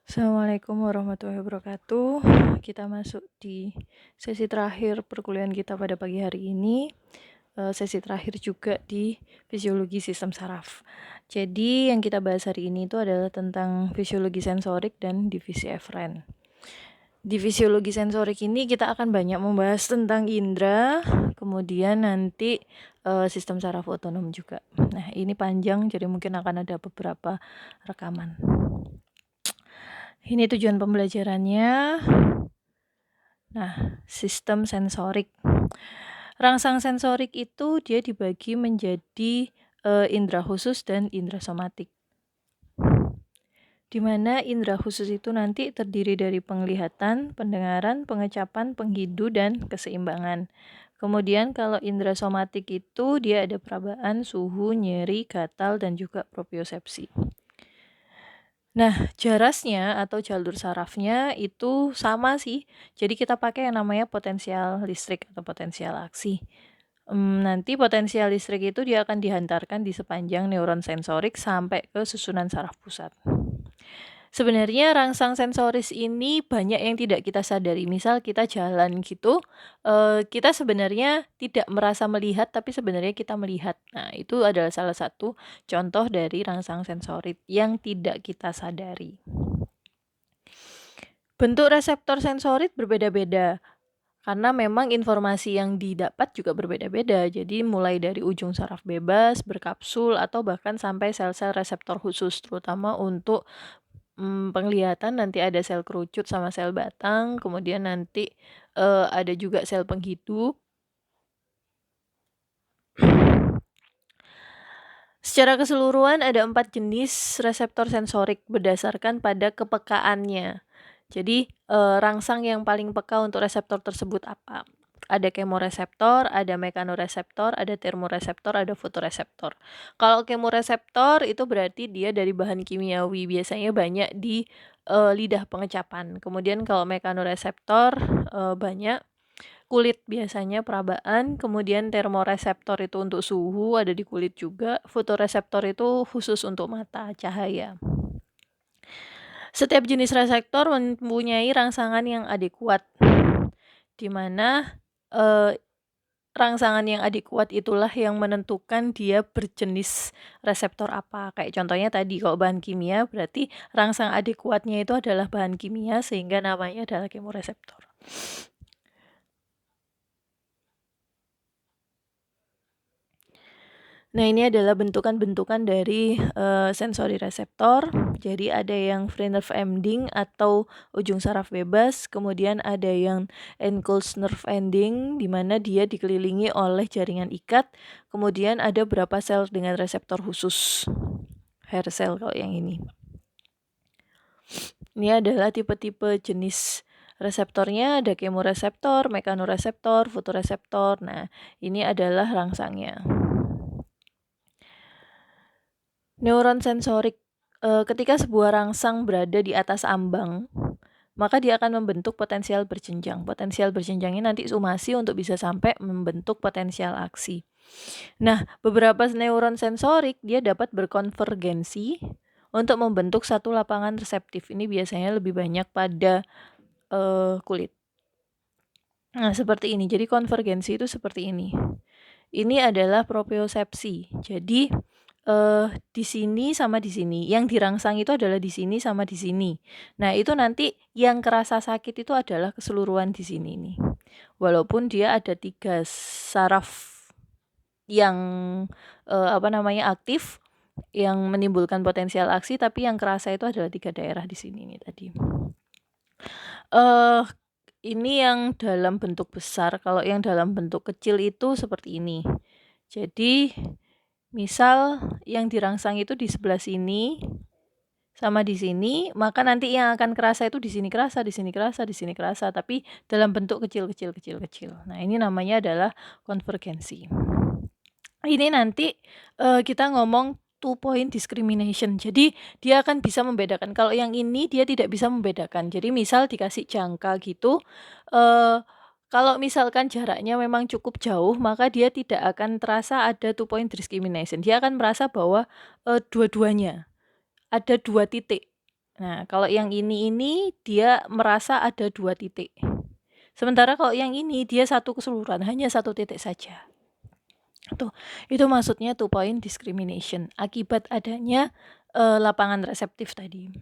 Assalamualaikum warahmatullahi wabarakatuh. Kita masuk di sesi terakhir perkuliahan kita pada pagi hari ini. Sesi terakhir juga di fisiologi sistem saraf. Jadi yang kita bahas hari ini itu adalah tentang fisiologi sensorik dan divisi eferen. Di fisiologi sensorik ini kita akan banyak membahas tentang indera, kemudian nanti sistem saraf otonom juga. Nah, ini panjang jadi mungkin akan ada beberapa rekaman. Ini tujuan pembelajarannya. Nah, sistem sensorik. Rangsang sensorik itu dia dibagi menjadi indera khusus dan indera somatik. Di mana indera khusus itu nanti terdiri dari penglihatan, pendengaran, pengecapan, penghidu, dan keseimbangan. Kemudian kalau indera somatik itu dia ada perabaan, suhu, nyeri, gatal, dan juga propriosepsi. Nah, jarasnya atau jalur sarafnya itu sama sih. Jadi kita pakai yang namanya potensial listrik atau potensial aksi. Nanti potensial listrik itu dia akan dihantarkan di sepanjang neuron sensorik sampai ke susunan saraf pusat. Sebenarnya rangsang sensoris ini banyak yang tidak kita sadari. Misal kita jalan gitu, kita sebenarnya tidak merasa melihat, tapi sebenarnya kita melihat. Nah, itu adalah salah satu contoh dari rangsang sensorik yang tidak kita sadari. Bentuk reseptor sensorik berbeda-beda, karena memang informasi yang didapat juga berbeda-beda. Jadi mulai dari ujung saraf bebas, berkapsul, atau bahkan sampai sel-sel reseptor khusus, terutama untuk penglihatan nanti ada sel kerucut sama sel batang, kemudian nanti ada juga sel penghidup. Secara keseluruhan ada 4 jenis reseptor sensorik berdasarkan pada kepekaannya. Jadi rangsang yang paling peka untuk reseptor tersebut apa? Ada kemoreseptor, ada mekanoreseptor, ada termoreseptor, ada fotoreseptor. Kalau kemoreseptor itu berarti dia dari bahan kimiawi, biasanya banyak di lidah pengecapan. Kemudian kalau mekanoreseptor banyak kulit, biasanya perabaan. Kemudian termoreseptor itu untuk suhu, ada di kulit juga. Fotoreseptor itu khusus untuk mata, cahaya. Setiap jenis reseptor mempunyai rangsangan yang adekuat, di mana rangsangan yang adekuat itulah yang menentukan dia berjenis reseptor apa. Kayak contohnya tadi, kalau bahan kimia berarti rangsang adekuatnya itu adalah bahan kimia, sehingga namanya adalah kemoreseptor. Nah, ini adalah bentukan-bentukan dari sensori reseptor. Jadi ada yang free nerve ending atau ujung saraf bebas, kemudian ada yang enclosed nerve ending, di mana dia dikelilingi oleh jaringan ikat, kemudian ada beberapa sel dengan reseptor khusus, hair cell kalau yang ini. Ini adalah tipe-tipe jenis reseptornya, ada kemoreseptor, mekanoreseptor, fotoreseptor. Nah, ini adalah rangsangnya. Neuron sensorik, ketika sebuah rangsang berada di atas ambang, maka dia akan membentuk potensial berjenjang. Potensial berjenjang ini nanti sumasi untuk bisa sampai membentuk potensial aksi. Nah, beberapa neuron sensorik dia dapat berkonvergensi untuk membentuk satu lapangan reseptif. Ini biasanya lebih banyak pada kulit. Nah, seperti ini. Jadi konvergensi itu seperti ini. Ini adalah propriosepsi. Jadi di sini sama di sini. Yang dirangsang itu adalah di sini sama di sini. Nah, itu nanti yang kerasa sakit itu adalah keseluruhan di sini nih. Walaupun dia ada 3 saraf yang aktif, yang menimbulkan potensial aksi, tapi yang kerasa itu adalah 3 daerah di sini nih tadi. Ini yang dalam bentuk besar. Kalau yang dalam bentuk kecil itu seperti ini. Jadi misal yang dirangsang itu di sebelah sini sama di sini, maka nanti yang akan kerasa itu di sini kerasa, di sini kerasa, di sini kerasa, tapi dalam bentuk kecil-kecil. Nah, ini namanya adalah konvergensi. Ini nanti kita ngomong 2-point discrimination. Jadi dia akan bisa membedakan. Kalau yang ini dia tidak bisa membedakan. Jadi misal dikasih jangka gitu, kalau misalkan jaraknya memang cukup jauh, maka dia tidak akan terasa ada 2-point discrimination. Dia akan merasa bahwa dua-duanya ada 2 titik. Nah, kalau yang ini dia merasa ada 2 titik. Sementara kalau yang ini dia satu keseluruhan, hanya 1 titik saja. Itu maksudnya two point discrimination, akibat adanya lapangan reseptif tadi.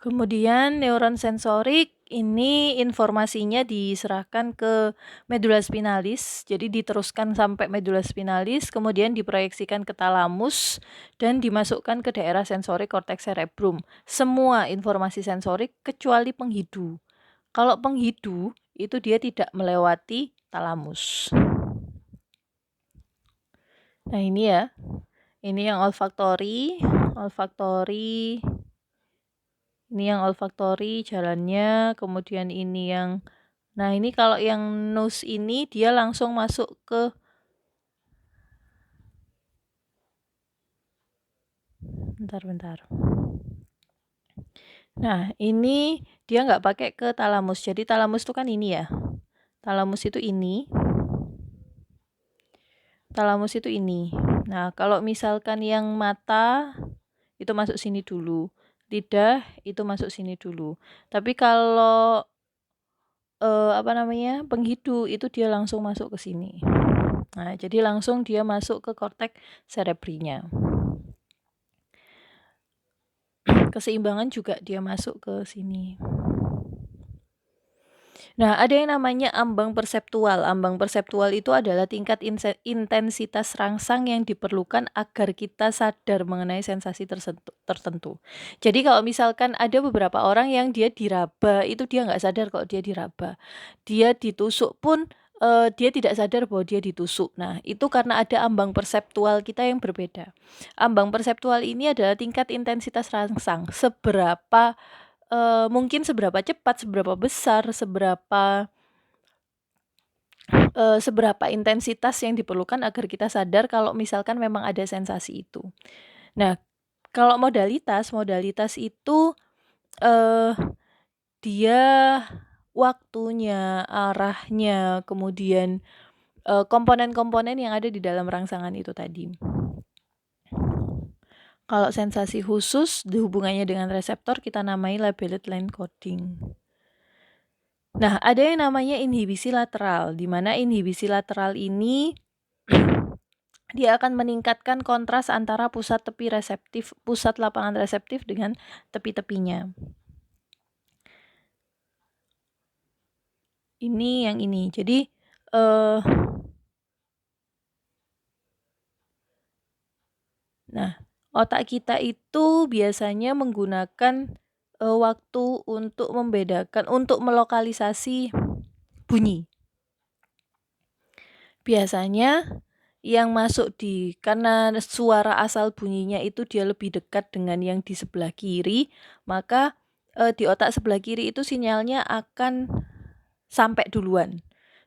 Kemudian neuron sensorik ini informasinya diserahkan ke medula spinalis, jadi diteruskan sampai medula spinalis, kemudian diproyeksikan ke talamus dan dimasukkan ke daerah sensorik korteks cerebrum. Semua informasi sensorik kecuali penghidu. Kalau penghidu itu dia tidak melewati talamus. Nah, ini ya. Ini yang olfaktori. Ini yang olfaktori jalannya, kemudian ini yang nah ini kalau yang nose ini dia langsung masuk ke bentar. Nah, ini dia nggak pakai ke talamus. Jadi talamus itu kan ini ya. Talamus itu ini. Nah, kalau misalkan yang mata itu masuk sini dulu. Lidah itu masuk sini dulu. Tapi kalau penghidu itu dia langsung masuk ke sini. Nah, jadi langsung dia masuk ke korteks cerebrinya. Keseimbangan juga dia masuk ke sini. Nah, ada yang namanya ambang perseptual. Ambang perseptual itu adalah tingkat intensitas rangsang yang diperlukan agar kita sadar mengenai sensasi tertentu. Jadi kalau misalkan ada beberapa orang yang dia diraba, itu dia nggak sadar kalau dia diraba. Dia ditusuk pun dia tidak sadar bahwa dia ditusuk. Nah, itu karena ada ambang perseptual kita yang berbeda. Ambang perseptual ini adalah tingkat intensitas rangsang. Mungkin seberapa cepat, seberapa besar, seberapa intensitas yang diperlukan agar kita sadar kalau misalkan memang ada sensasi itu. Nah, kalau modalitas itu dia waktunya, arahnya, kemudian komponen-komponen yang ada di dalam rangsangan itu tadi. Kalau sensasi khusus dihubungannya dengan reseptor kita namai labeled line coding. Nah, ada yang namanya inhibisi lateral, di mana inhibisi lateral ini dia akan meningkatkan kontras antara pusat lapangan reseptif dengan tepi-tepinya. Ini yang ini. Jadi nah, otak kita itu biasanya menggunakan waktu untuk untuk melokalisasi bunyi. Biasanya yang masuk karena suara asal bunyinya itu dia lebih dekat dengan yang di sebelah kiri, maka di otak sebelah kiri itu sinyalnya akan sampai duluan.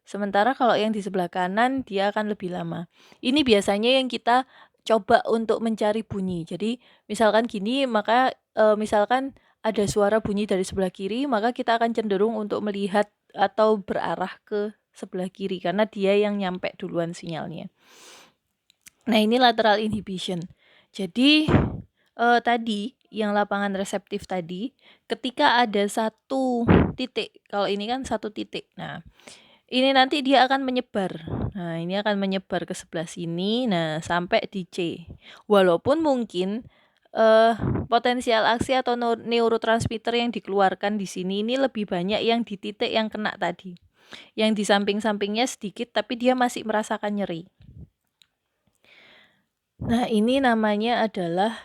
Sementara kalau yang di sebelah kanan dia akan lebih lama. Ini biasanya yang kita coba untuk mencari bunyi. Jadi misalkan gini, maka misalkan ada suara bunyi dari sebelah kiri, maka kita akan cenderung untuk melihat atau berarah ke sebelah kiri karena dia yang nyampe duluan sinyalnya. Nah, ini lateral inhibition. Jadi tadi yang lapangan reseptif tadi, ketika ada satu titik, kalau ini kan satu titik. Nah, ini nanti dia akan menyebar. Nah, ini akan menyebar ke sebelah sini, nah sampai di C. Walaupun mungkin potensial aksi atau neurotransmitter yang dikeluarkan di sini ini lebih banyak yang di titik yang kena tadi. Yang di samping-sampingnya sedikit, tapi dia masih merasakan nyeri. Nah, ini namanya adalah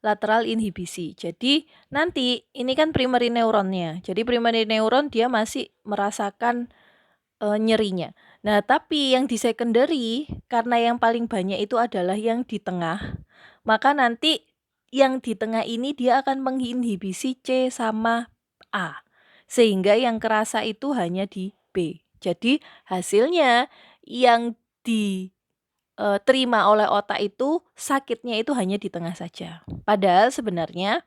lateral inhibisi. Jadi nanti ini kan primary neuronnya. Jadi primary neuron dia masih merasakan nyerinya. Nah, tapi yang di secondary karena yang paling banyak itu adalah yang di tengah, maka nanti yang di tengah ini dia akan menginhibisi C sama A. Sehingga yang kerasa itu hanya di B. Jadi hasilnya yang diterima oleh otak itu sakitnya itu hanya di tengah saja. Padahal sebenarnya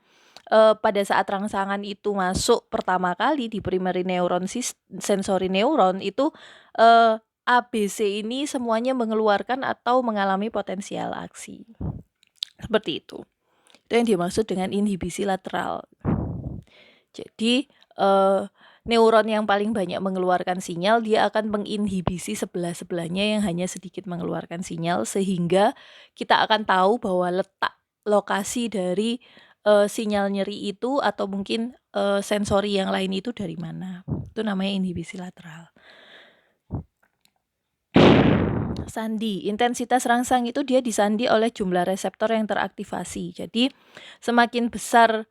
pada saat rangsangan itu masuk pertama kali di primary neuron sensory neuron itu ABC ini semuanya mengeluarkan atau mengalami potensial aksi. Seperti itu. Itu yang dimaksud dengan inhibisi lateral. Jadi neuron yang paling banyak mengeluarkan sinyal, dia akan menginhibisi sebelah-sebelahnya yang hanya sedikit mengeluarkan sinyal, sehingga kita akan tahu bahwa letak lokasi dari sinyal nyeri itu atau mungkin sensori yang lain itu dari mana. Itu namanya inhibisi lateral. Sandi, intensitas rangsang itu dia disandi oleh jumlah reseptor yang teraktivasi. Jadi semakin besar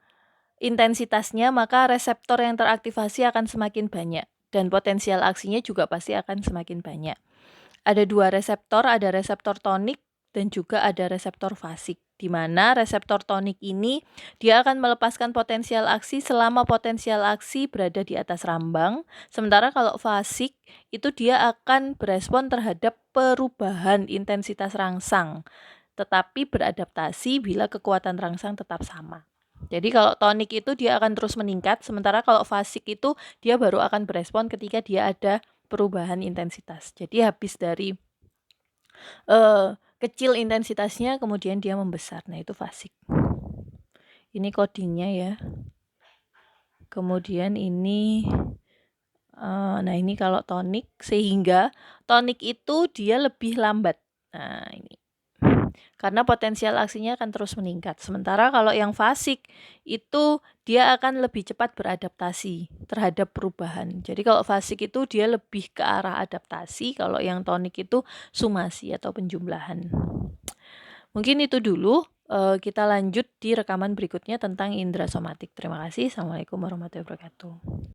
intensitasnya, maka reseptor yang teraktivasi akan semakin banyak dan potensial aksinya juga pasti akan semakin banyak. Ada dua reseptor, ada reseptor tonik dan juga ada reseptor fasik, di mana reseptor tonik ini dia akan melepaskan potensial aksi selama potensial aksi berada di atas rambang, sementara kalau fasik itu dia akan berespon terhadap perubahan intensitas rangsang, tetapi beradaptasi bila kekuatan rangsang tetap sama. Jadi kalau tonik itu dia akan terus meningkat, sementara kalau fasik itu dia baru akan berespon ketika dia ada perubahan intensitas. Jadi habis dari kecil intensitasnya kemudian dia membesar. Nah, itu fasik. Ini codingnya ya. Kemudian ini nah ini kalau tonik, sehingga tonik itu dia lebih lambat. Nah, ini karena potensial aksinya akan terus meningkat. Sementara kalau yang fasik itu dia akan lebih cepat beradaptasi terhadap perubahan. Jadi kalau fasik itu dia lebih ke arah adaptasi, kalau yang tonik itu sumasi atau penjumlahan. Mungkin itu dulu, kita lanjut di rekaman berikutnya tentang indera somatik. Terima kasih. Assalamualaikum warahmatullahi wabarakatuh.